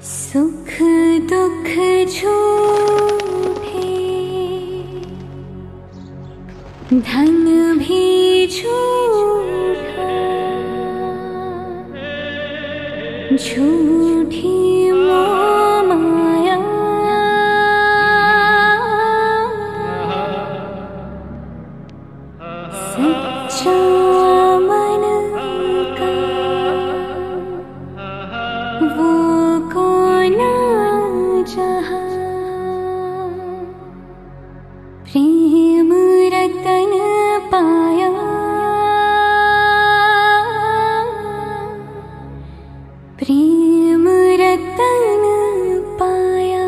सुख दुख झूठे, धन भी झूठा, झूठी मोह माया, सच्चा मन का वो कौन जहाँ, प्रेम रतन पाया, प्रेम रतन पाया।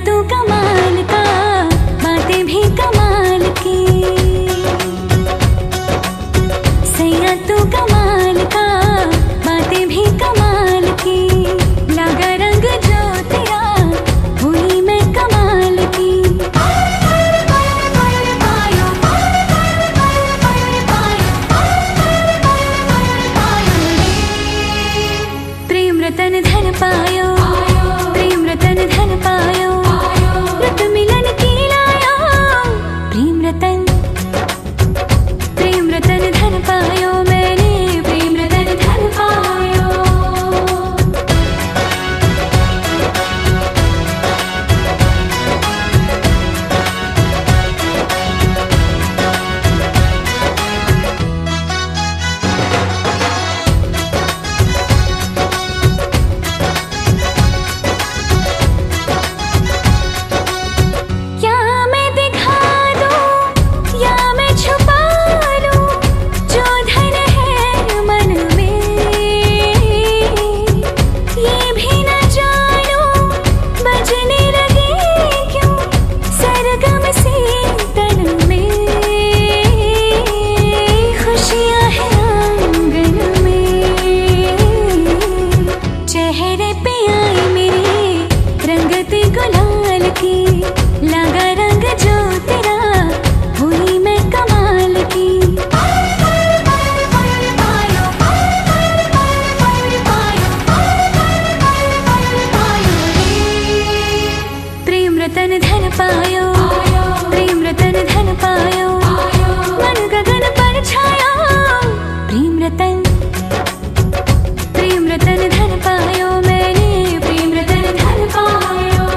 तू कमाल का, बातें भी कमाल की, सैया तू कमाल का, बातें भी कमाल की, लगा रंग जो तेरा हुई मैं कमाल की। प्रेम रतन धन पायो, प्रेम रतन धन पायो, रत मिलन की लाया, प्रेम रतन धन पायो, मैंने प्रेम रतन धन पायो। लगा रंग जो तेरा हुई मैं कमाल की। प्रेम रतन धन पायो, प्रेम रतन धन पायो, मन गगन पर छाया, प्रेम रतन धन पायो, मैंने प्रेम रतन धन पायो।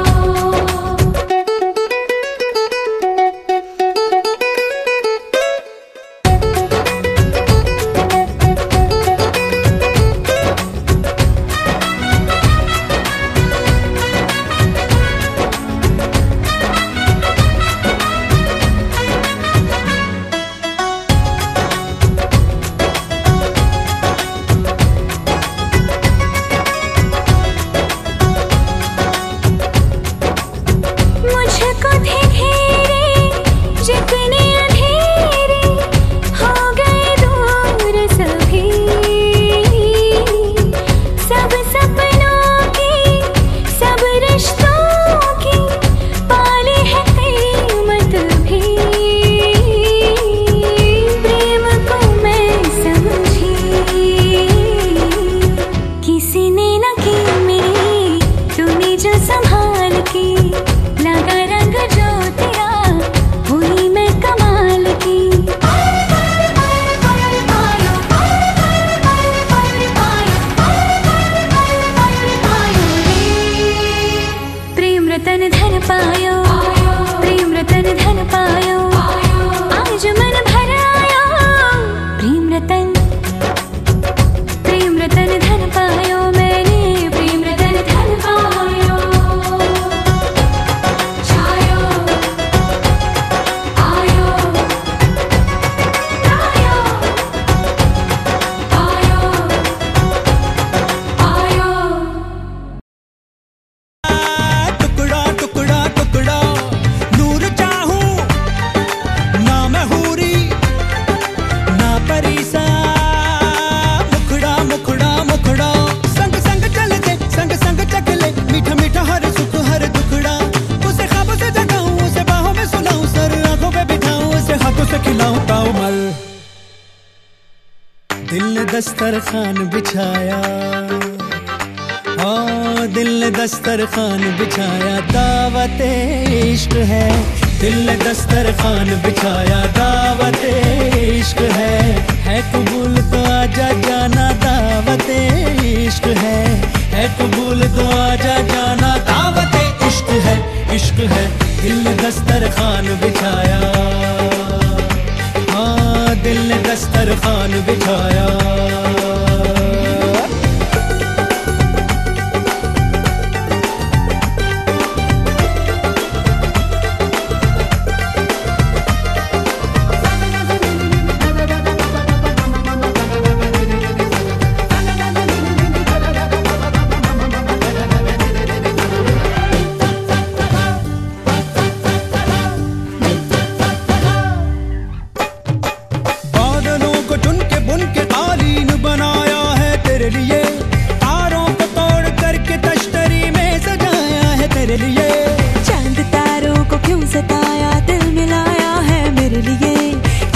दस्तरखान बिछाया, हाँ दिल ने दस्तरखान बिछाया, दावत इश्क है। दिल ने दस्तरखान बिछाया, दावत इश्क है कबूल तो आजा जाना, दावत इश्क है कबूल तो आजा जाना, दावत इश्क है, इश्क है। दिल ने दस्तरखान बिछाया, हाँ दिल ने दस्तरखान बिछाया। चांद तारों को क्यों सताया, दिल मिलाया है मेरे लिए।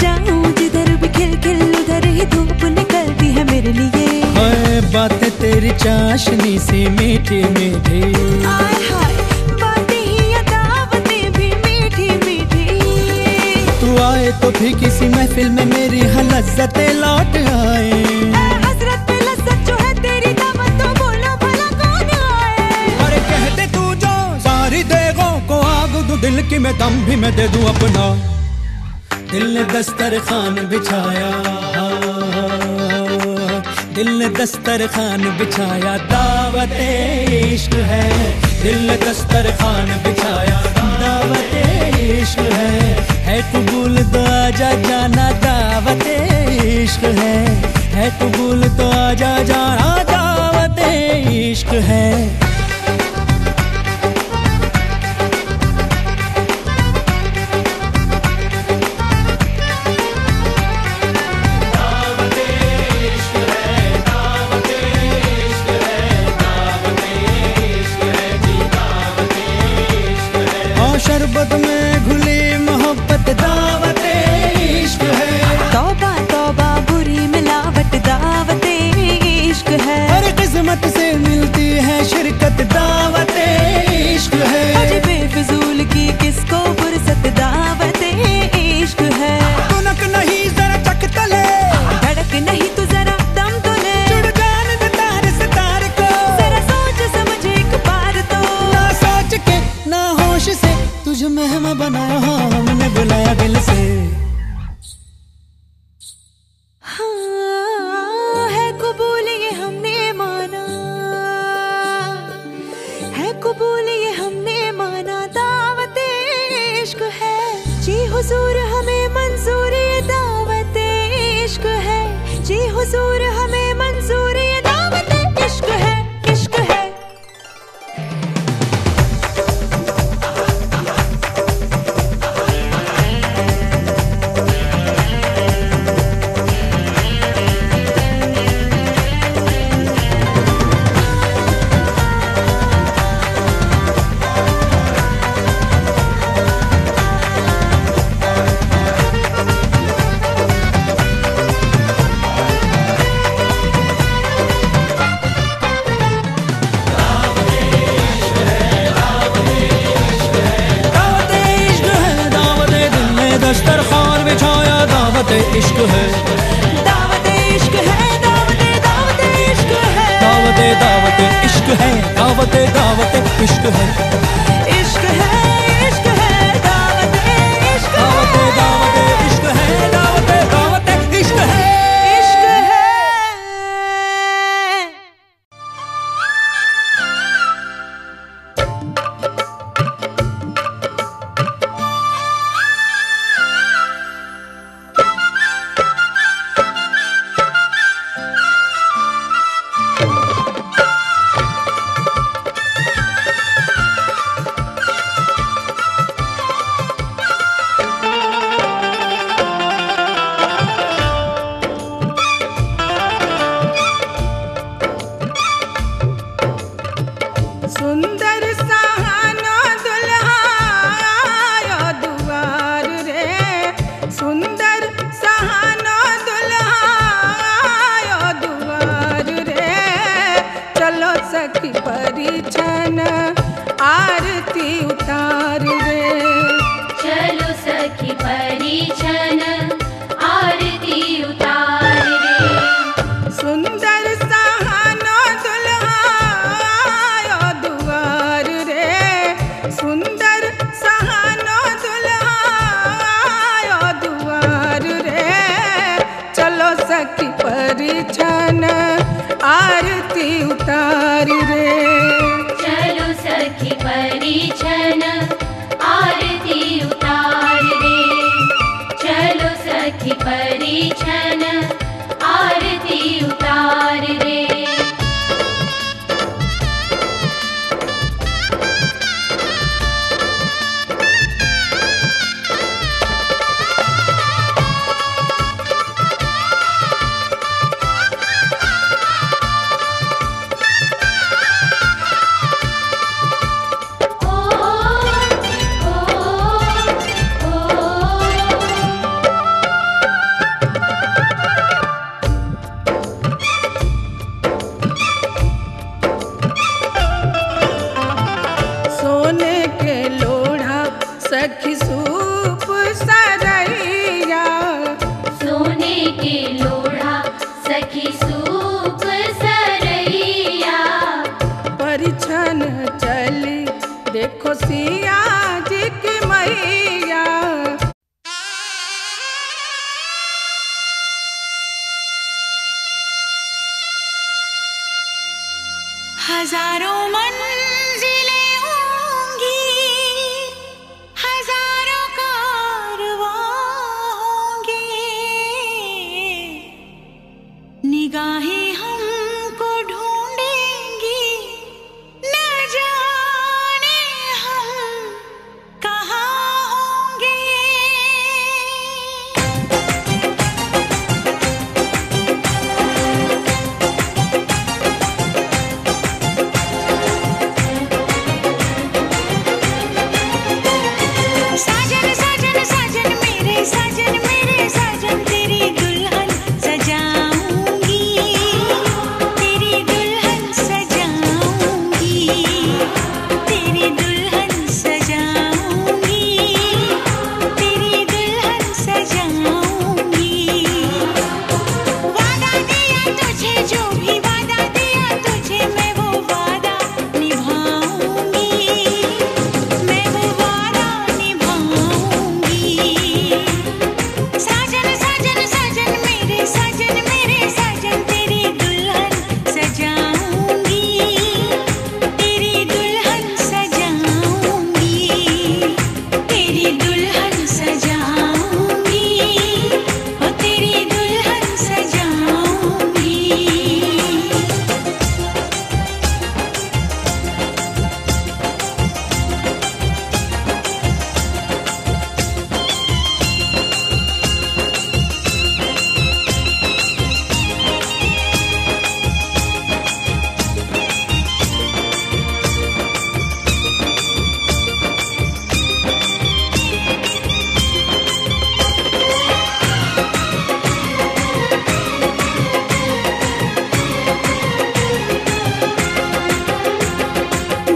जाऊं जिधर भी खिल खिल उधर ही धूप निकलती है मेरे लिए। हाय बातें तेरी चाशनी सी मीठी मीठी, हाय हाय बातें ही या दावतें भी मीठी मीठी। तू आए तो भी किसी महफिल में मेरी लज्जतें लौट आए। हसरत पे लज्जत जो है तेरी दावत, तो बोलो भला कौन आए। अरे कहते तू जो सारी देगों को आग दूं, दिल की मैं दम भी मैं दे दूं अपना। दिल ने दस्तरखान बिछाया, दिल ने दस्तरखान बिछाया, दावत इश्क है। दिल ने दस्तरखान बिछाया, दावत इश्क है कबूल तो आजा जाना, दावत इश्क है कबूल तो आजा जाना, दावत इश्क है। शरबत में घुली मोहब्बत, दावत इश्क है। तौबा तौबा बुरी मिलावट, दावत इश्क है। हर किस्मत से मिलती है शिरकत, दावत इश्क है। अजी बेफिजूल की किसको फुर्सत, दावत इश्क है। तुनक नहीं जरा चक तले, धड़क नहीं तू जरा दम तो ले। जुड़ जान दे तार से तार को, जरा सोच समझ एक बार तो। ना सोच के ना होश से तुझे मेहमा बनाया, हाँ हमने बुलाया दिल से। हाँ है कबूल ये हमने माना, है कबूल ये हमने माना, दावत इश्क है। जी हुजूर हमें मंजूर ये दावत इश्क है। जी हुजूर हमें मंजूर ये दावत इश्क है, इश्क है। दस्तरखान बिछाया, दावत इश्क है। दावत इश्क है, दावत इश्क है। दावत इश्क है, दावत इश्क है। इश्क है, इश्क है, दावत इश्क है। दावत इश्क है, दावत इश्क है। इश्क है। सुंदर सहानो दुल्हा आयो दुआर रे, सुंदर सहानो दुल्हा आयो उतारी रे। चलो सखी परिछन आरती उतार रे। चलो सखी परिछन आरती उतार रे। सखी सूप सरैया। सोने के लोढ़ा सखी सूप सरैया। परिछन चली देखो सिया जी की मैया। हजारों मंजिलें होंगी, हजारों कारवां होंगे, निगाहें हमको ढूंढेंगी, न जाने हम कहाँ होंगे। साजन साजन साजन मेरे साजन मेरे साजन तेरी दुल्हन सजाऊंगी, तेरी दुल्हन सजाऊंगी, तेरी दुल्हन सजाऊंगी, तेरी दुल्हन सजाऊंगी। वादा दिया तुझे, जो भी वादा दिया तुझे, मैं वो वादा निभाऊंगी, मैं वो वादा निभाऊंगी। साजन साजन साजन मेरे साजन तेरी दुल्हन सजाऊंगी, तेरी दुल्हन सजाऊंगी, तेरी दुल्हन सजाऊंगी, ओ तेरी दुल्हन सजाऊंगी।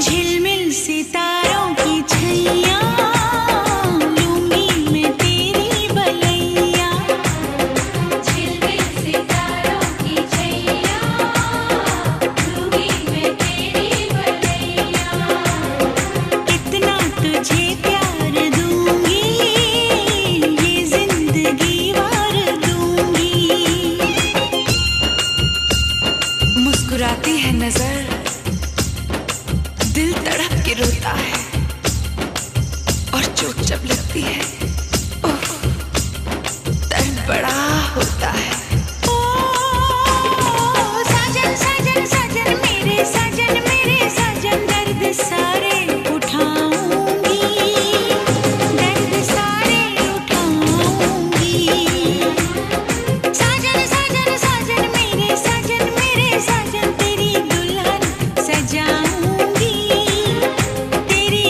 झिलमिल सितारों की छैया, लूंगी मैं तेरी बलैया। झिलमिल सितारों की छैया, लूंगी मैं तेरी बलैया। इतना तुझे प्यार दूंगी, ये जिंदगी वार दूंगी। मुस्कुराती है नजर, दिल तड़प के रोता है, और चोट जब लगती है, उफ, दर्द बड़ा होता है। ओ साजन साजन साजन मेरे साजन दर्द सारे उठाऊंगी, दर्द सारे उठाऊंगी। साजन साजन साजन मेरे साजन तेरी दुल्हन सजाऊंगी, तेरी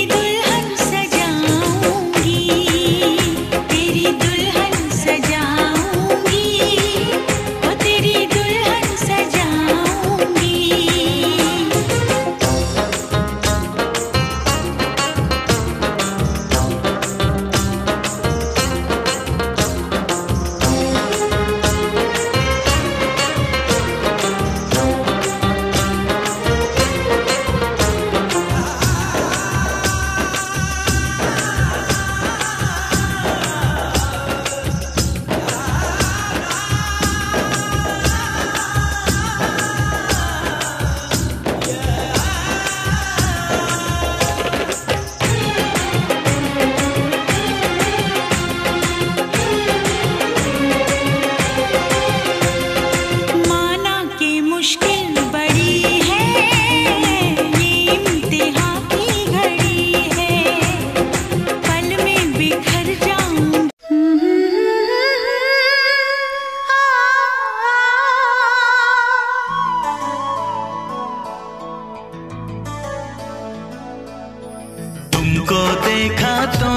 तुमको देखा तो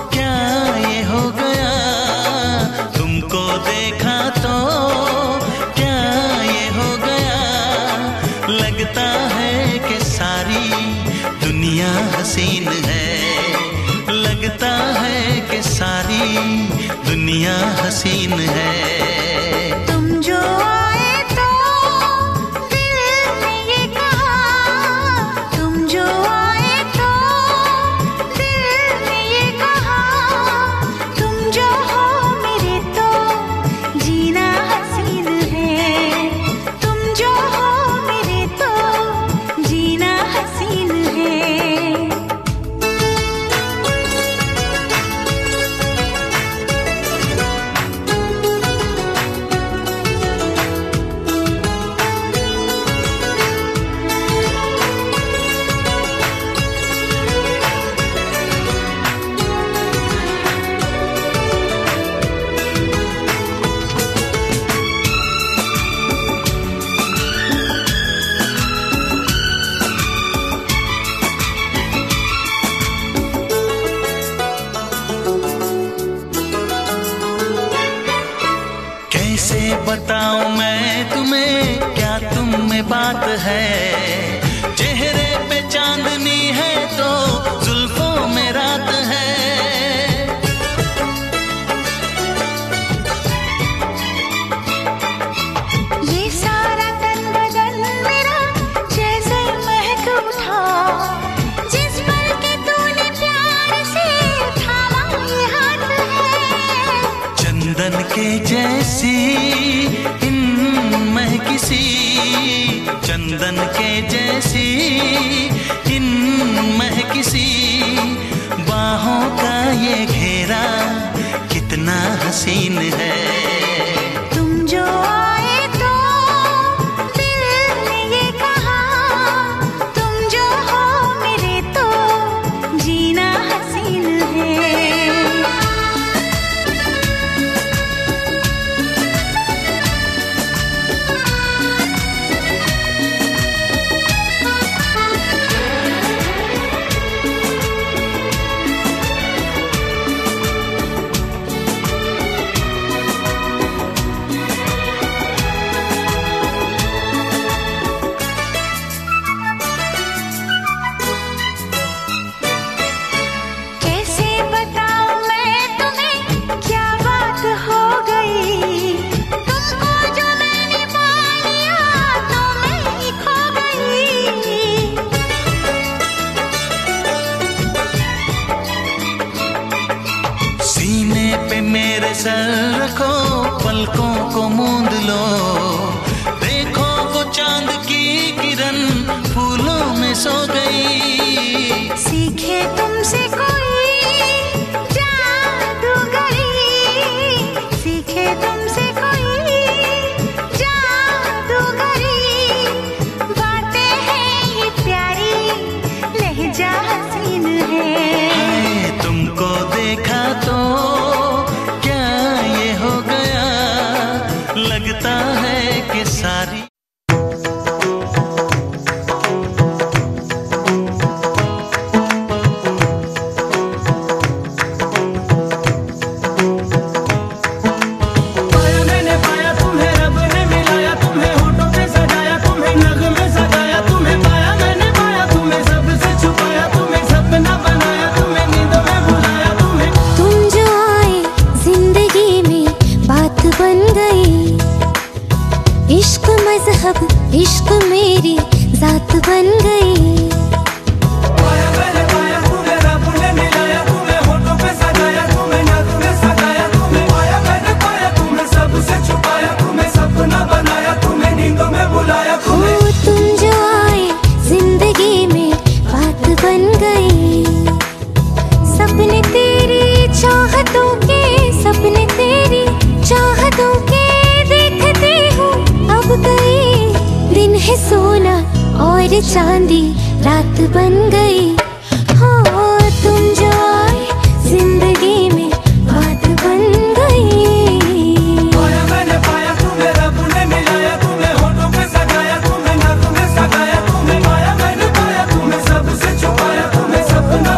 क्या ये हो गया, तुमको देखा तो क्या ये हो गया। लगता है कि सारी दुनिया हसीन है, लगता है कि सारी दुनिया हसीन है। तुम जो आए तो दिल ने ये कहा, तुम जो आए तो दिल ने ये कहा, तुम जो हो मेरे तो जीना हसीन है, तुम जो हो मेरे तो जीना हसीन है। कैसे बताऊं मैं तुम्हें क्या तुम में बात है, चेहरे पे चांदनी है तो जुल्फों में रात है। ये सारा तन बदन मेरा जैसे महक उठा, जिस पल के तूने प्यार से थामा ये हाथ है। चंदन के जैसी इन महकिसी, चंदन के जैसी इन महकिसी, बाहों का ये घेरा कितना हसीन है। तुम जो आए तो दिल ने ये कहा, तुम जो हो मेरे तो जीना हसीन है। कैसे बताऊं मैं तुम्हें क्या बात हो गई, तुमको जो मैंने पा लिया तो मैं ही खो गई। सीने पे मेरे सर रखो, पलकों को मूंद लो, देखो वो चांद की किरण फूलों में सो गई। सीखे तुमसे कोई जादूगरी, सीखे तुमसे कोई जादूगरी, बातें हैं ये प्यारी लहजा हसीन है। हाय, तुमको देखा तो क्या ये हो गया, लगता है कि सारी पाया मैंने पाया तुम्हें, रब ने मिलाया तुम्हें, होठों पे सजाया तुम्हें, नगमे सजाया तुम्हें। पाया मैंने पाया तुम्हें, सबसे छुपाया तुम्हें, सपना बनाया तुम्हें, नींदों में बुलाया तुम्हें। तुम जो आए जिंदगी में बात बन गई, इश्क मजहब इश्क मेरी जात बन गई। पाया मैंने पाया तुम्हें, रब ने मिलाया तुम्हें, होठों पे सजाया तुम्हें, नगमे सजाया तुम्हें। पाया मैंने पाया तुम्हें, सबसे छुपाया तुम्हें, सपना बनाया तुम्हें, नींदों में बुलाया ओ तुम्हें। तुम जो आए जिंदगी में बात बन गई, सपने तेरी चाहतों के, सपने तेरी चाहतों के देखते हूँ अब गई। दिन है सोना और चांदी रात बन गई। हाँ तुम जो आए जिंदगी में बात बन गई। पाया मैंने पाया तुम्हें, रब ने मिलाया तुम्हें, होठों पे सजाया तुम्हें, नगमे सजाया तुम्हें। पाया मैंने पाया तुम्हें, सबसे छुपाया तुम्हें, सपना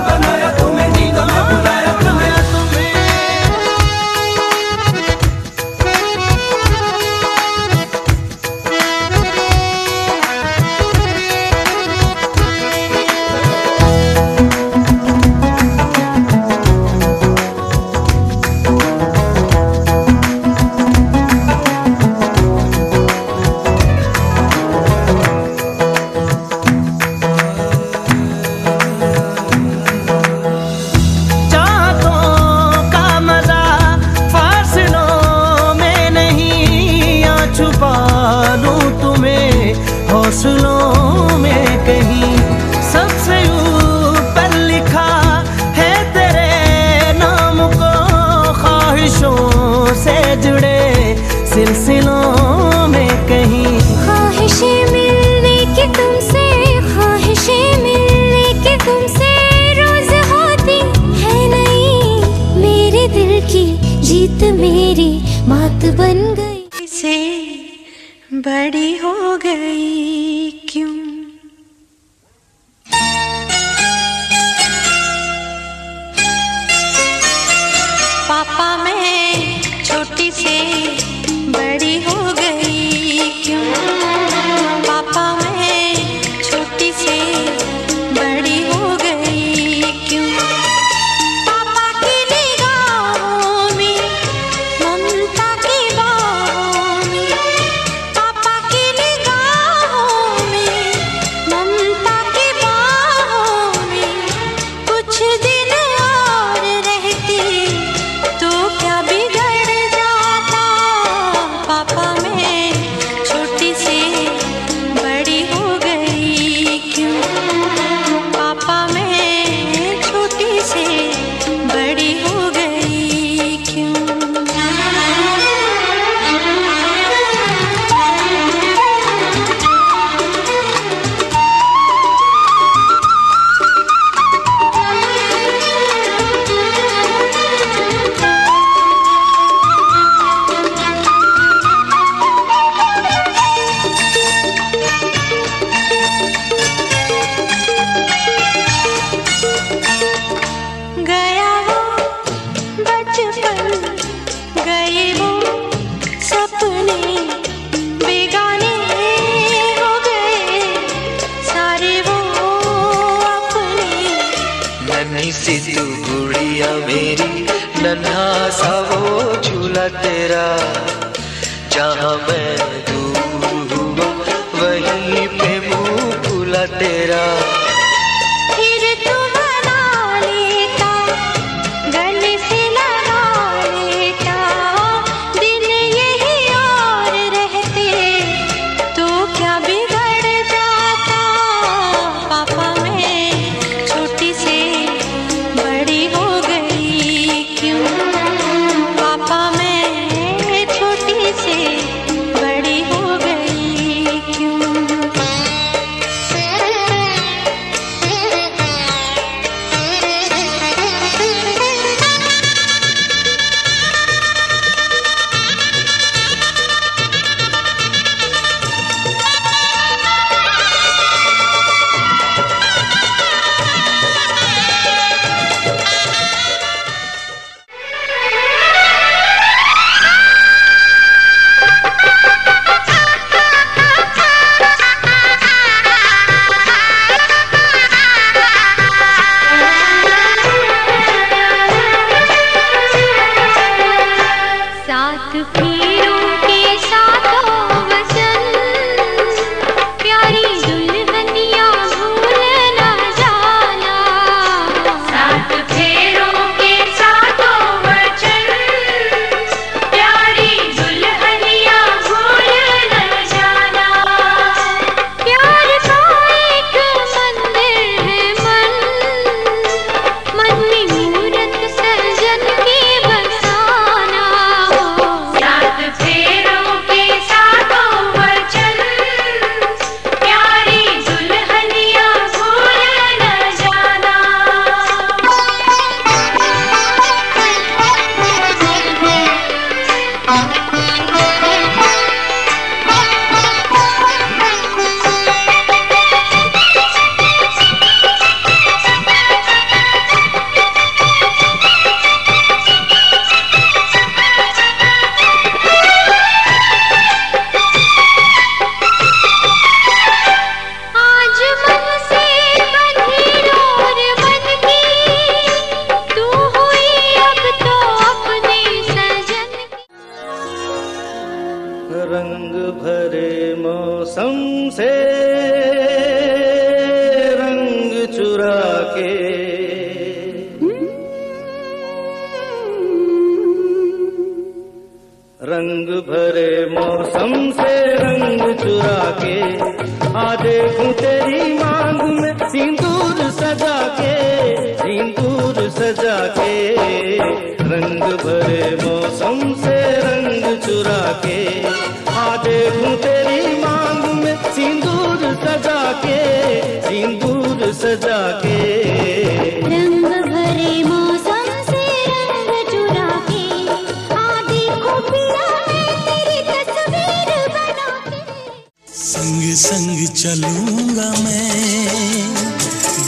मात बन गई से बड़ी हो गई क्यों। पापा मैं छोटी से बड़ी हो गई क्यों। पापा मैं छोटी से बड़ी हो गई क्यों। पापा की निगाहों में ममता की बाहों में। पापा की निगाहों में ममता की बाहों में। कुछ दिन और रहती तो क्या बिगड़ जाता। पापा मैं छोटी से बड़ी हो गई क्यों। पापा मैं छोटी से बड़ी हो गई क्यों। गया वो बचपन, गए वो सपने, बेगाने हो गए सारे वो अपने। नन्ही सी तू गुड़िया मेरी, नन्हा सा वो झूला तेरा। जहाँ मैं दूर हुआ वहीं पे मुँह खुला तेरा। फिर तू बना लेता, गले से लगा लेता। दिन यही और रहते तो क्या बिगड़ जाता। पापा मैं छोटी से बड़ी हो गई क्यों। पापा मैं छोटी से बड़ी हो गई क्यों। सात फेरों के साथों वचन, प्यारी दुल्हनिया भूल न जाना। सात फेरों के साथों वचन, प्यारी दुल्हनिया भूल न जाना। प्यार का एक मंदिर है मन, मन में मूरत सजन के बसाना हो। सात फेरों के साथों वचन, प्यारी दुल्हनिया भूल न जाना। आज मन से बंधी डोर बनके, तू हुई अब तो अपने सजन की। रंग भरे मौसम से रंग चुरा के। रंग भरे मौसम से रंग चुरा के। आ देखूं तेरी मांग में सिंदूर सजा के, सिंदूर सजा के। रंग भरे मौसम से रंग चुरा के। आ देखूं तेरी मांग में सिंदूर सजा के, सिंदूर सजा के। रंग भरे मौसम से रंग चुरा के। आ देखो पिया संग संग चलूंगा मैं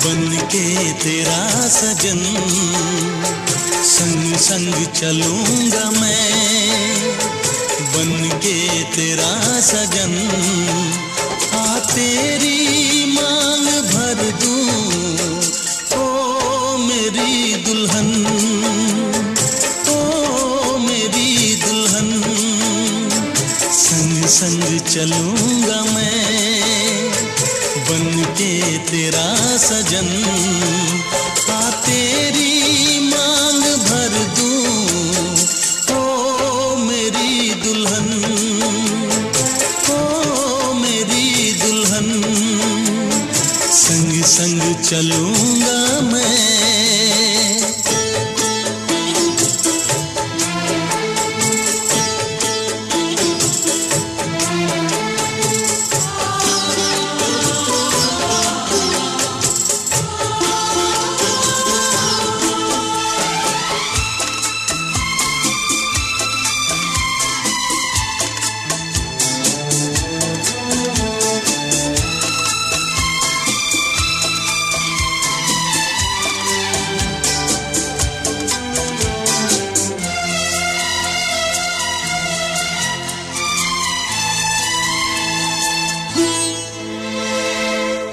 बन के तेरा सजन, संग संग चलूंगा मैं बन के तेरा सजन। आ तेरी मांग भर दूं ओ मेरी दुल्हन, ओ मेरी दुल्हन। संग संग चलूंगा मैं बन के तेरा सजन। आ तेरी मांग भर दूं ओ मेरी दुल्हन, ओ मेरी दुल्हन। संग संग चलूंगा मैं।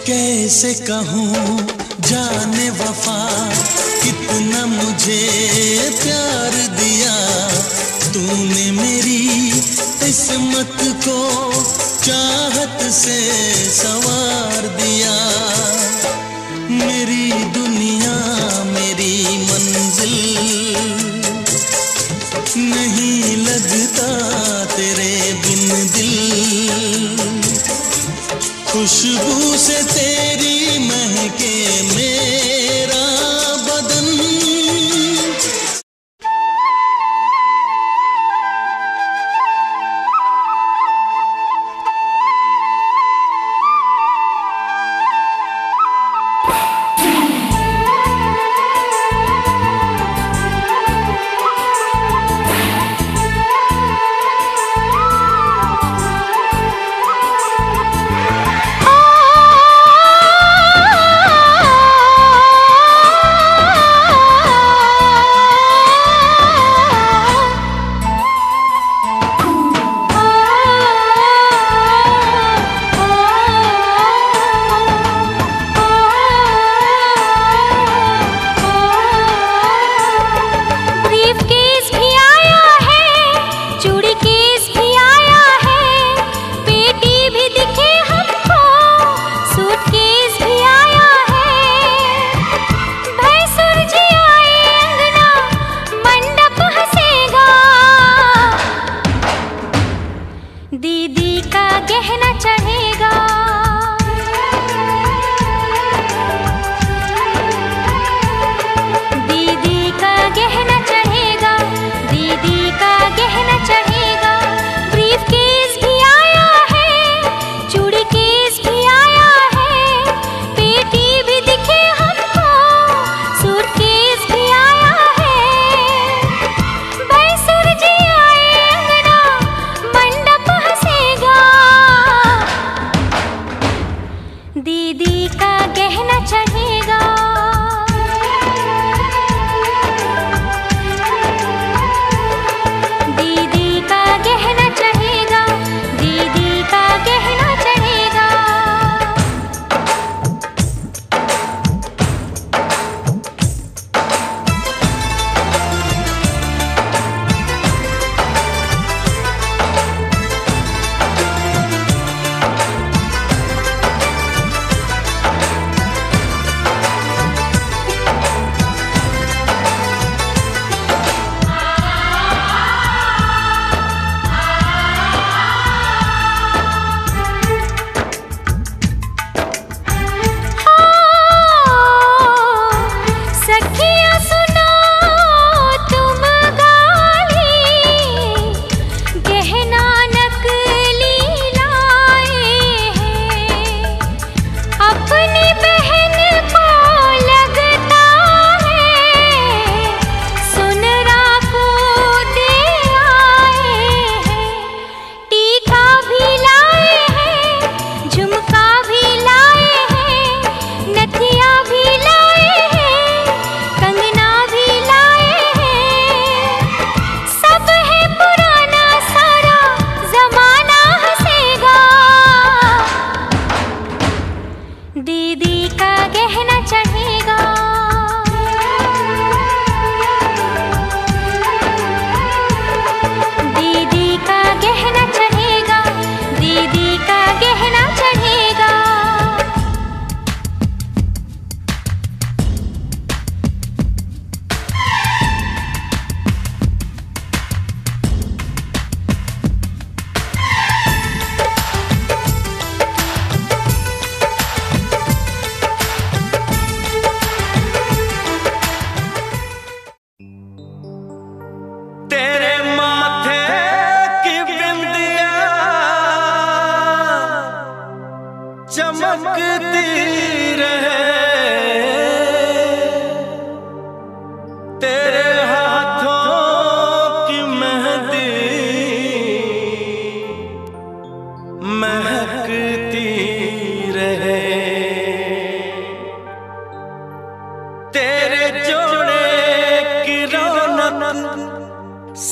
कैसे कहूँ जाने वफा कितना मुझे प्यार दिया तूने मेरी किस्मत को चाहत से संवार दिया। मेरी दुनिया मेरी मंजिल नहीं लगता तेरे बिन दिल। खुशबू से तेरी महके मेरा बदन। आ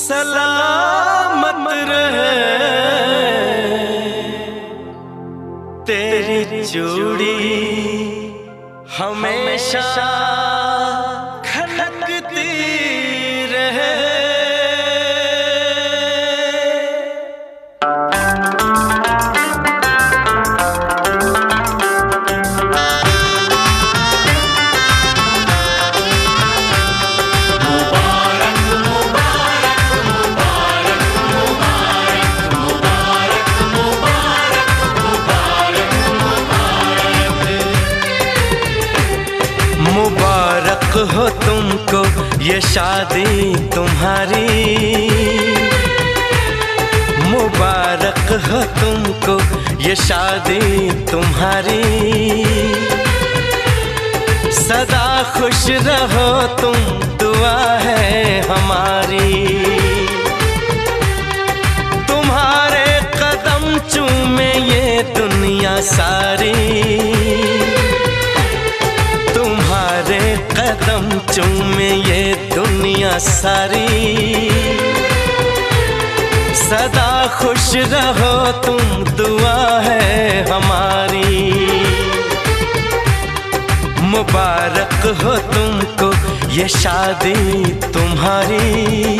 सलामत रहे तेरी चूड़ी हमेशा खनकती रहे। मुबारक हो तुमको ये शादी तुम्हारी, मुबारक हो तुमको ये शादी तुम्हारी। सदा खुश रहो तुम, दुआ है हमारी। तुम्हारे कदम चूमे ये दुनिया सारी, तुम्हारे कदम चूमे ये दुनिया सारी। सदा खुश रहो तुम, दुआ है हमारी। मुबारक हो तुमको ये शादी तुम्हारी।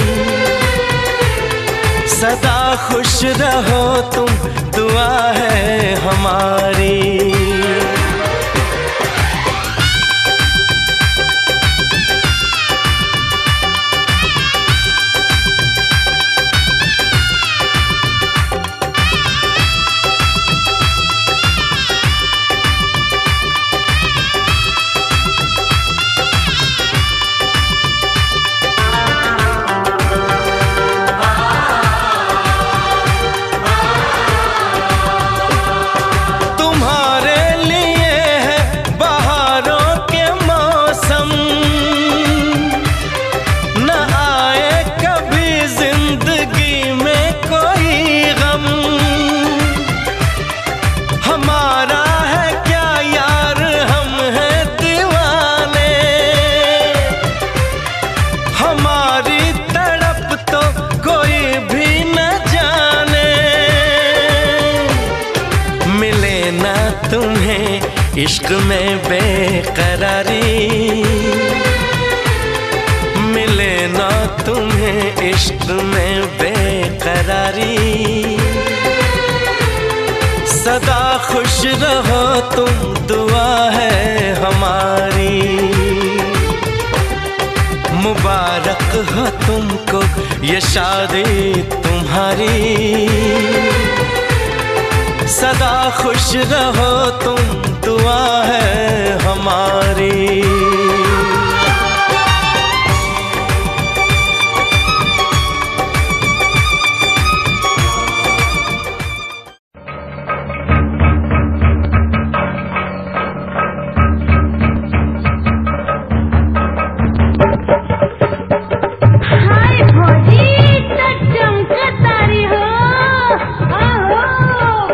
सदा खुश रहो तुम, दुआ है हमारी। इश्क में बेकरारी मिले ना तुम्हें, इश्क में बेकरारी। सदा खुश रहो तुम, दुआ है हमारी। मुबारक हो तुमको ये शादी तुम्हारी। सदा खुश रहो तुम, दुआ है हमारी।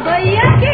भैया की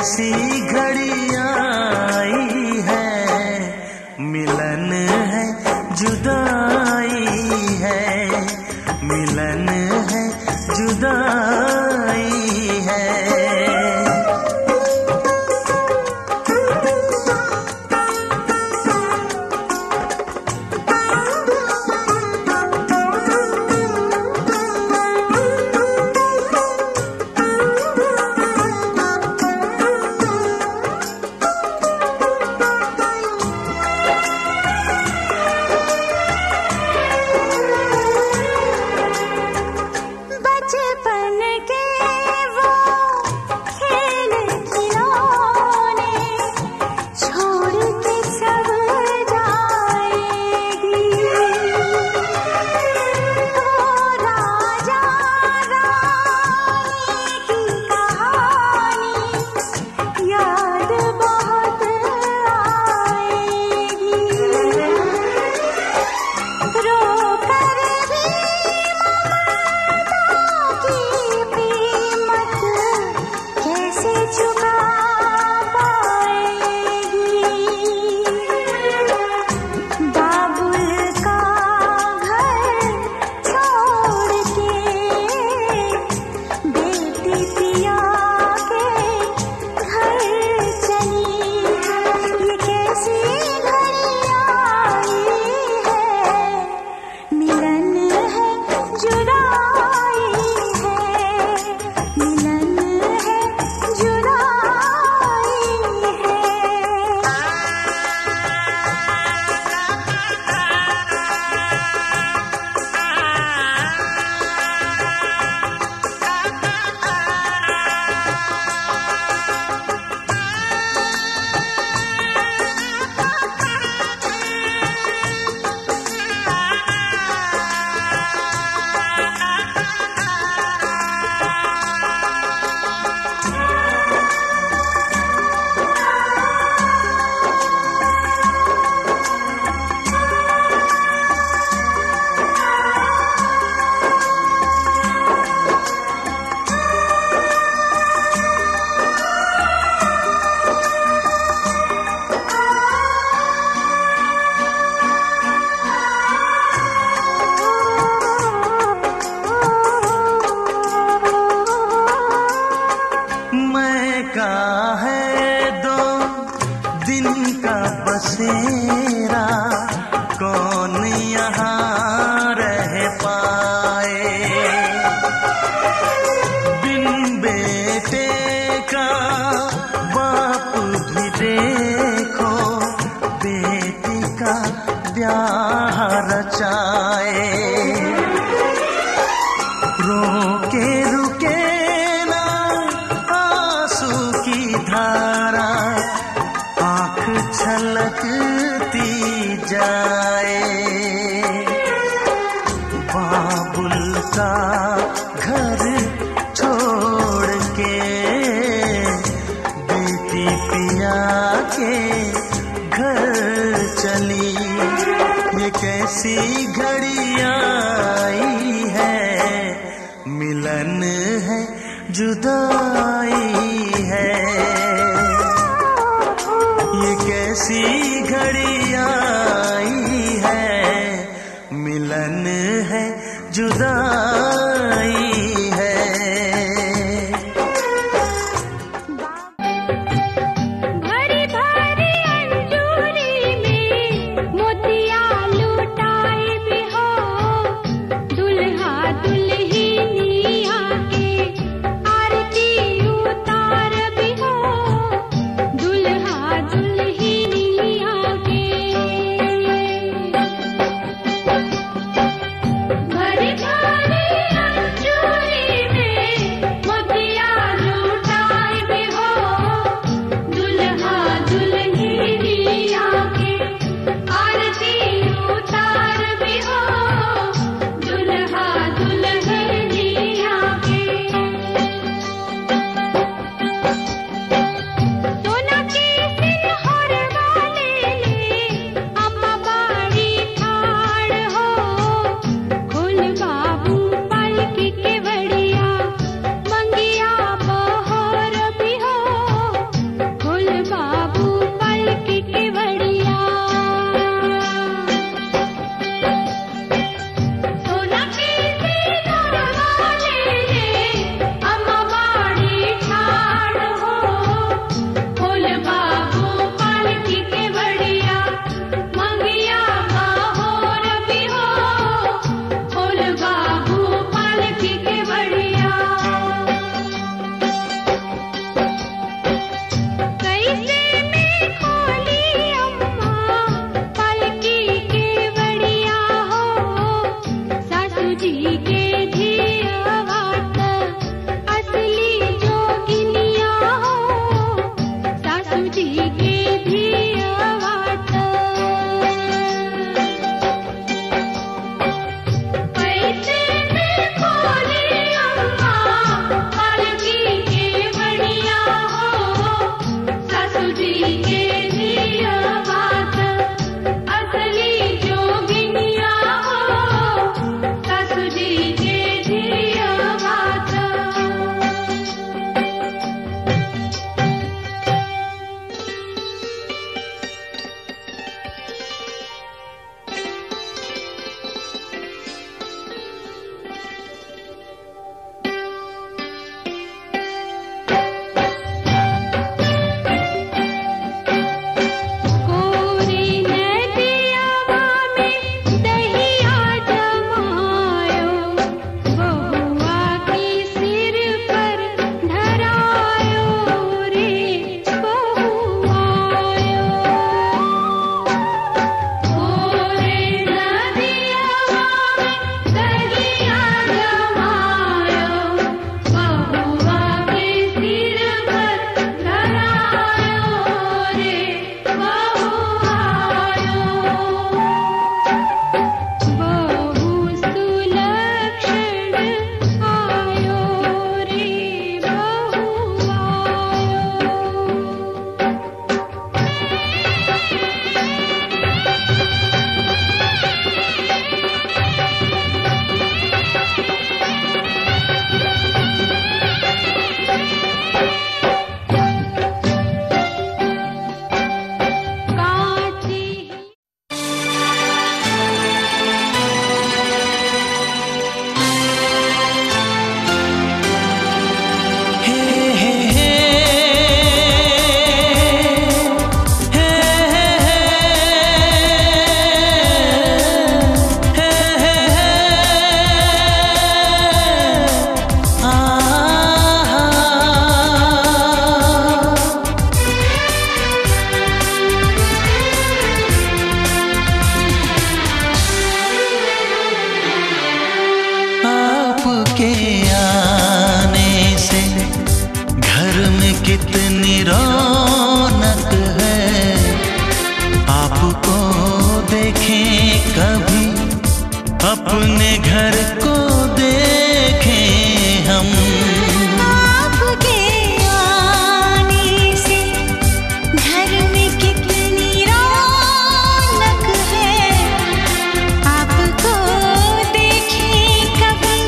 कैसी घड़ी आई है, मिलन है जुदाई है, मिलन है जुदाई है। बसेरा कौन यहाँ रह पाए, बिन बेटे का बाप भी देखो बेटी का ब्याह रचाए। रोके रुके ना आंसू की धारा, आँख छलकती जाए। बाबुल का घर छोड़ के बेटी पिया के घर चली, ये कैसी घड़ी आई है, मिलन है जुदाई है। ये कैसी घड़ी आई है, मिलन है जुदाई है। भरी भरी अंजूरी में मोतिया लुटाए भी हो, दुल्हा दुल्हनिया के आरती उतार भी हो, दुल्हा दुल्हनिया के। भरी भरी कितनी रौनक है, आपको देखें कभी, अपने घर को देखें हम। आपके आने से घर में कितनी रौनक है, आपको देखें कभी,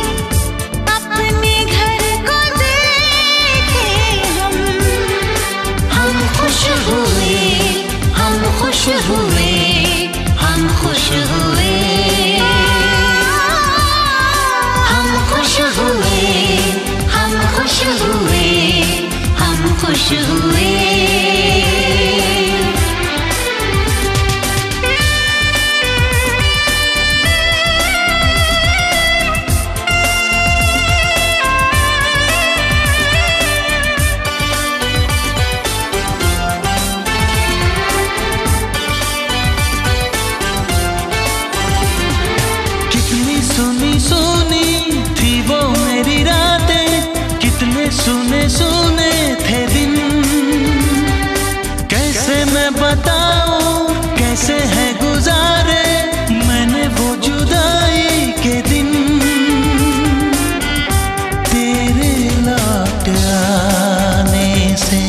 अपने घर को देखें हम। हम खुश हुए, हम खुश हुए, हम खुश हुए, हम खुश हुए, हम खुश हुए, हम खुश हुए। सुनी सुनी थी वो मेरी रातें, कितने सुने सुने थे दिन। कैसे मैं बताऊं कैसे है गुजारे मैंने वो जुदाई के दिन। तेरे लौट आने से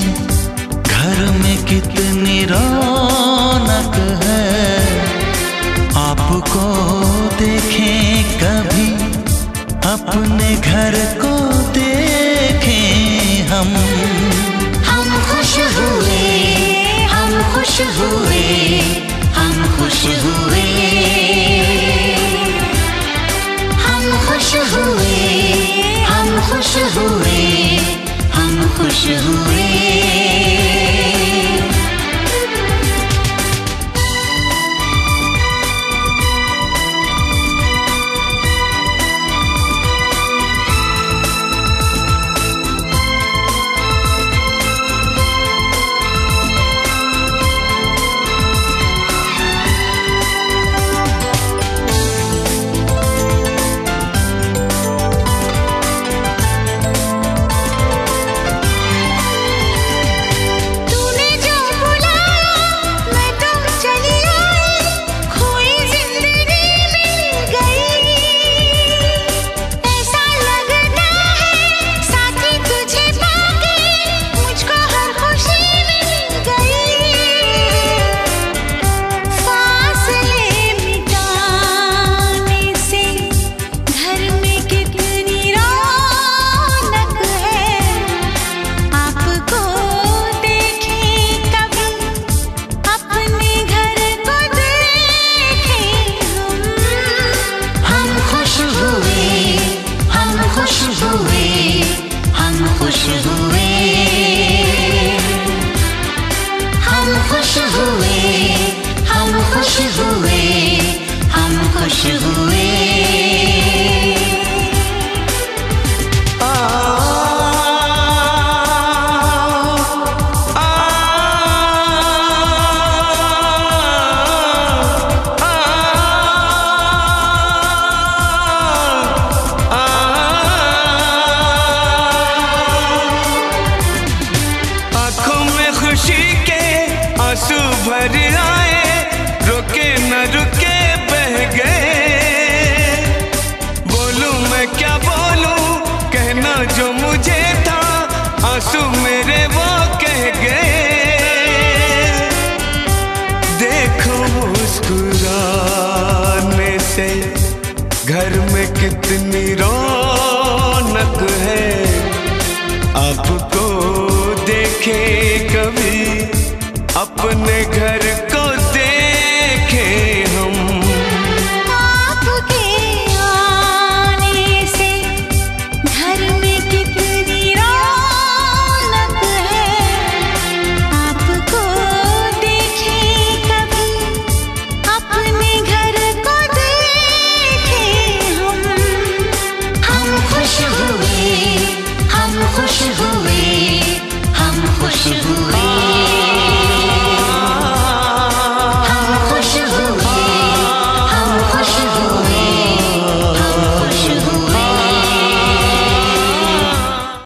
घर में कितनी रौनक है, आपको देखें कभी, अपने घर को देखें हम। हम खुश हुए, हम खुश हुए, हम खुश हुए, हम खुश हुए, हम खुश हुए, हम खुश हुए। आंसू भर आए, रुके न रुके बह गए। बोलूं मैं क्या बोलूं, कहना जो मुझे था, आंसू मेरे वो कह गए। देखो मुस्कुराने से घर में कितनी रौनक है, आपको देखे कभी, अपने घर